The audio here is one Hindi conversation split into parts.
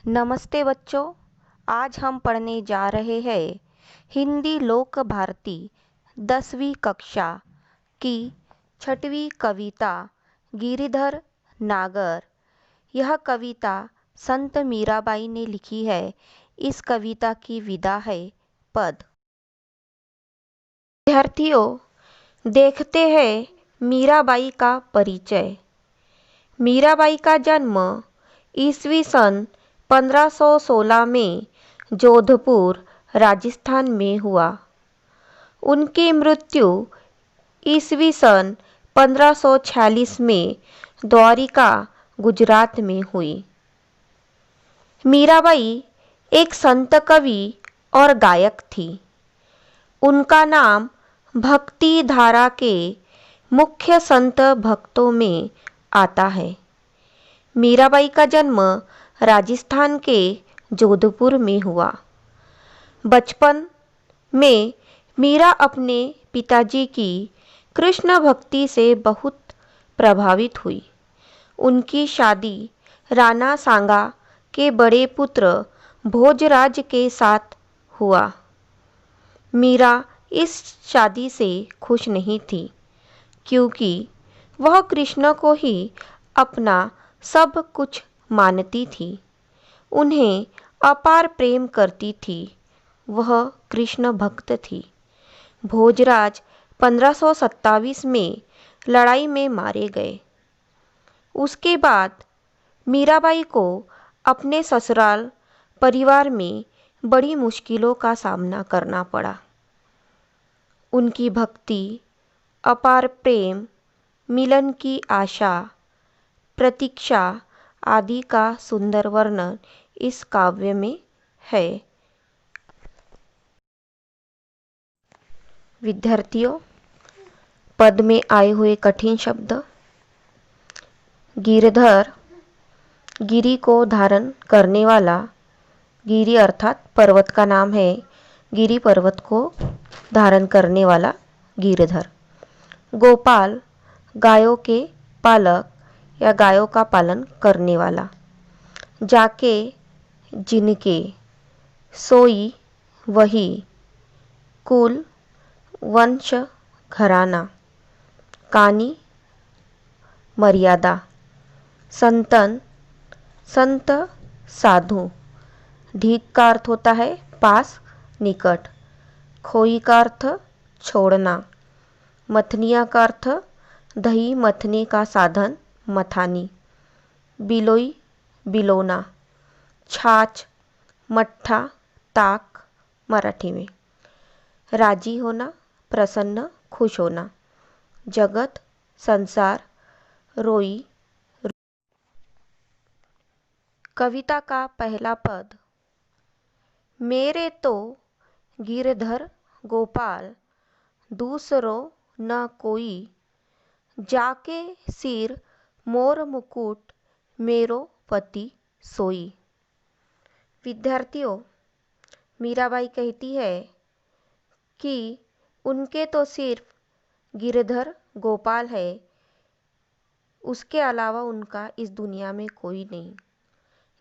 नमस्ते बच्चों। आज हम पढ़ने जा रहे हैं हिंदी लोक भारती 10वीं कक्षा की 6वीं कविता गिरिधर नागर। यह कविता संत मीराबाई ने लिखी है। इस कविता की विधा है पद। विद्यार्थियों, देखते हैं मीराबाई का परिचय। मीराबाई का जन्म ईस्वी सन 1516 में जोधपुर, राजस्थान में हुआ। उनकी मृत्यु ईस्वी सन 1546 में द्वारिका, गुजरात में हुई। मीराबाई एक संत कवि और गायक थी। उनका नाम भक्ति धारा के मुख्य संत भक्तों में आता है। मीराबाई का जन्म राजस्थान के जोधपुर में हुआ। बचपन में मीरा अपने पिताजी की कृष्ण भक्ति से बहुत प्रभावित हुई। उनकी शादी राणा सांगा के बड़े पुत्र भोजराज के साथ हुआ। मीरा इस शादी से खुश नहीं थी, क्योंकि वह कृष्ण को ही अपना सब कुछ मानती थी। उन्हें अपार प्रेम करती थी। वह कृष्ण भक्त थी। भोजराज 1527 में लड़ाई में मारे गए। उसके बाद मीराबाई को अपने ससुराल परिवार में बड़ी मुश्किलों का सामना करना पड़ा। उनकी भक्ति, अपार प्रेम, मिलन की आशा, प्रतीक्षा आदि का सुंदर वर्णन इस काव्य में है। विद्यार्थियों, पद में आए हुए कठिन शब्द। गिरधर, गिरी को धारण करने वाला। गिरी अर्थात पर्वत का नाम है। गिरी पर्वत को धारण करने वाला गिरधर। गोपाल, गायों के पालक या गायों का पालन करने वाला। जाके, जिनके। सोई, वही। कुल, वंश, घराना। कानी, मर्यादा। संतन, संत, साधु। ढीक का अर्थ होता है पास, निकट। खोई का अर्थ छोड़ना। मथनिया का अर्थ दही मथने का साधन, मथानी। बिलोई, बिलोना। छाछ, मट्ठा, ताक, मराठी में। राजी होना, प्रसन्न, खुश होना। जगत, संसार, रोई। कविता का पहला पद। मेरे तो गिरधर गोपाल, दूसरो न कोई। जाके सिर मोर मुकुट, मेरो पति सोई। विद्यार्थियों, मीराबाई कहती है कि उनके तो सिर्फ गिरधर गोपाल है, उसके अलावा उनका इस दुनिया में कोई नहीं।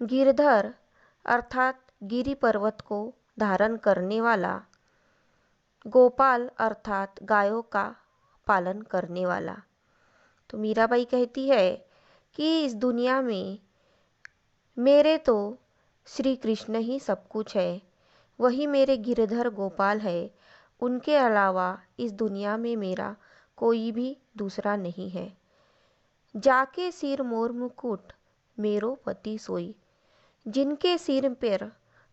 गिरधर अर्थात गिरी पर्वत को धारण करने वाला। गोपाल अर्थात गायों का पालन करने वाला। तो मीराबाई कहती है कि इस दुनिया में मेरे तो श्री कृष्ण ही सब कुछ है। वही मेरे गिरधर गोपाल है। उनके अलावा इस दुनिया में मेरा कोई भी दूसरा नहीं है। जाके सिर मोर मुकुट, मेरो पति सोई। जिनके सिर पर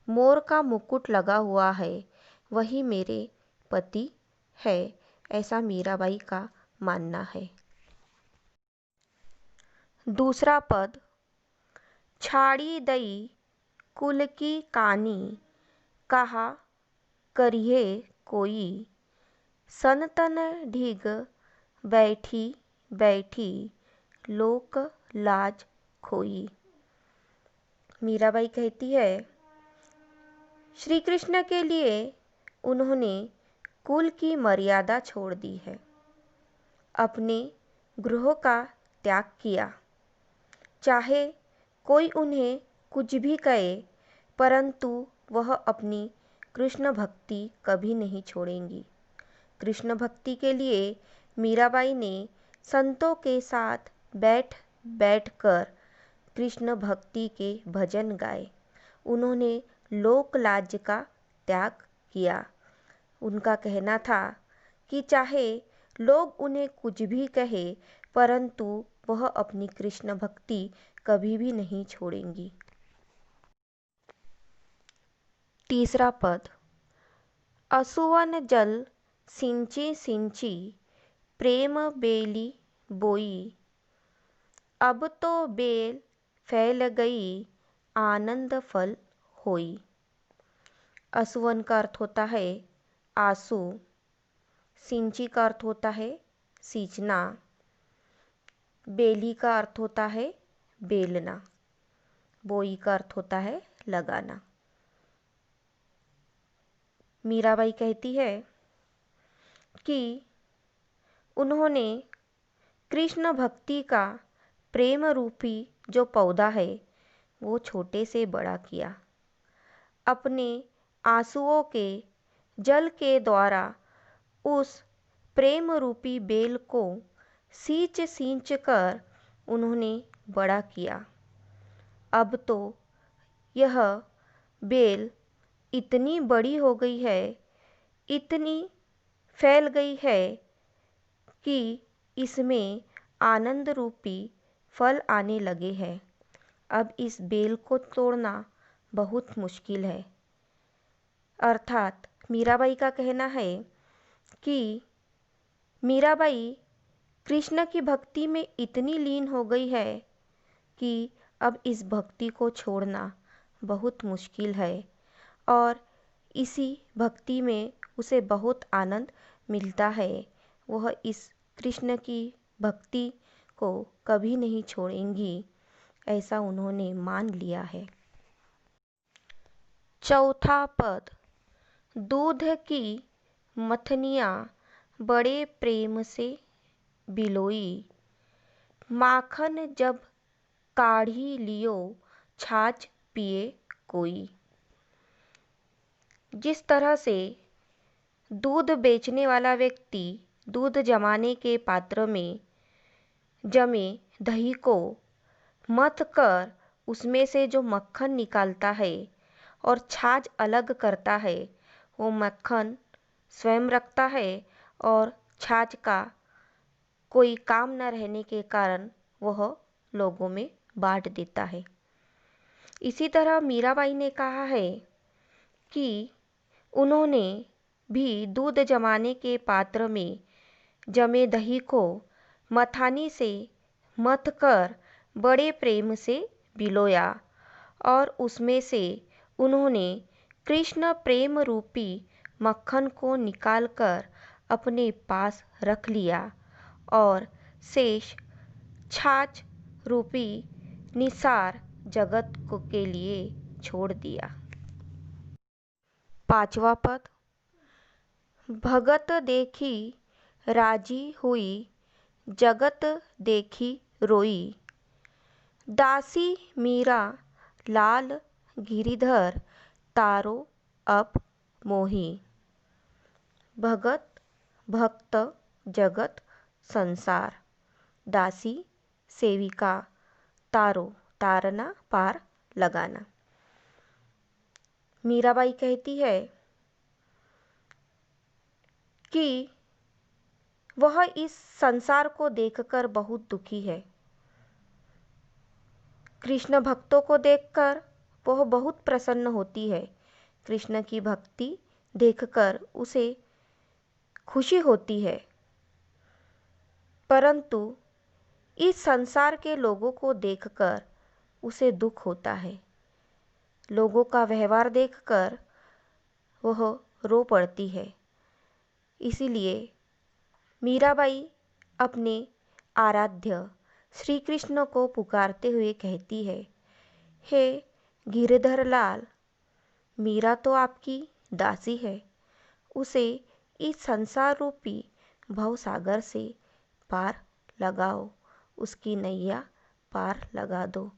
मोर का मुकुट लगा हुआ है, वही मेरे पति है, ऐसा मीराबाई का मानना है। दूसरा पद। छाड़ी दई कुल की कानी, कहा करिए कोई। सनतन ढीग बैठी बैठी, लोक लाज खोई। मीराबाई कहती है, श्री कृष्ण के लिए उन्होंने कुल की मर्यादा छोड़ दी है, अपने गृह का त्याग किया। चाहे कोई उन्हें कुछ भी कहे, परंतु वह अपनी कृष्ण भक्ति कभी नहीं छोड़ेंगी। कृष्ण भक्ति के लिए मीराबाई ने संतों के साथ बैठ बैठकर कृष्ण भक्ति के भजन गाए। उन्होंने लोक लाज का त्याग किया। उनका कहना था कि चाहे लोग उन्हें कुछ भी कहे, परंतु वह अपनी कृष्ण भक्ति कभी भी नहीं छोड़ेंगी। तीसरा पद। असुवन जल सिंची सिंची प्रेम बेली बोई, अब तो बेल फैल गई आनंद फल होई। असुवन का अर्थ होता है आंसू, सिंची का अर्थ होता है सींचना, बेली का अर्थ होता है बेलना, बोई का अर्थ होता है लगाना। मीराबाई कहती है कि उन्होंने कृष्ण भक्ति का प्रेम रूपी जो पौधा है वो छोटे से बड़ा किया। अपने आंसुओं के जल के द्वारा उस प्रेम रूपी बेल को सींच सींच कर उन्होंने बड़ा किया। अब तो यह बेल इतनी बड़ी हो गई है, इतनी फैल गई है कि इसमें आनंद रूपी फल आने लगे हैं। अब इस बेल को तोड़ना बहुत मुश्किल है। अर्थात मीराबाई का कहना है कि मीराबाई कृष्ण की भक्ति में इतनी लीन हो गई है कि अब इस भक्ति को छोड़ना बहुत मुश्किल है और इसी भक्ति में उसे बहुत आनंद मिलता है। वह इस कृष्ण की भक्ति को कभी नहीं छोड़ेंगी, ऐसा उन्होंने मान लिया है। चौथा पद। दूध की मथनियाँ बड़े प्रेम से बिलोई, माखन जब काढ़ी लियो छाछ पिए कोई। जिस तरह से दूध बेचने वाला व्यक्ति दूध जमाने के पात्र में जमे दही को मथ कर उसमें से जो मक्खन निकालता है और छाछ अलग करता है, वो मक्खन स्वयं रखता है और छाछ का कोई काम न रहने के कारण वह लोगों में बांट देता है। इसी तरह मीराबाई ने कहा है कि उन्होंने भी दूध जमाने के पात्र में जमे दही को मथानी से मथ कर बड़े प्रेम से बिलोया और उसमें से उन्होंने कृष्ण प्रेम रूपी मक्खन को निकालकर अपने पास रख लिया और शेष छाछ रूपी निसार जगत को के लिए छोड़ दिया। पांचवा पद। भगत देखी राजी हुई जगत देखी रोई, दासी मीरा लाल गिरिधर तारो अब मोही। भगत, भक्त, जगत, संसार, दासी, सेविका, तारो तारना पार लगाना। मीराबाई कहती है कि वह इस संसार को देखकर बहुत दुखी है। कृष्ण भक्तों को देखकर वह बहुत प्रसन्न होती है। कृष्ण की भक्ति देखकर उसे खुशी होती है, परंतु इस संसार के लोगों को देखकर उसे दुख होता है। लोगों का व्यवहार देखकर वह रो पड़ती है। इसीलिए मीराबाई अपने आराध्य श्री कृष्ण को पुकारते हुए कहती है, हे गिरधर लाल, मीरा तो आपकी दासी है, उसे इस संसार रूपी भवसागर से पार लगाओ, उसकी नैया पार लगा दो।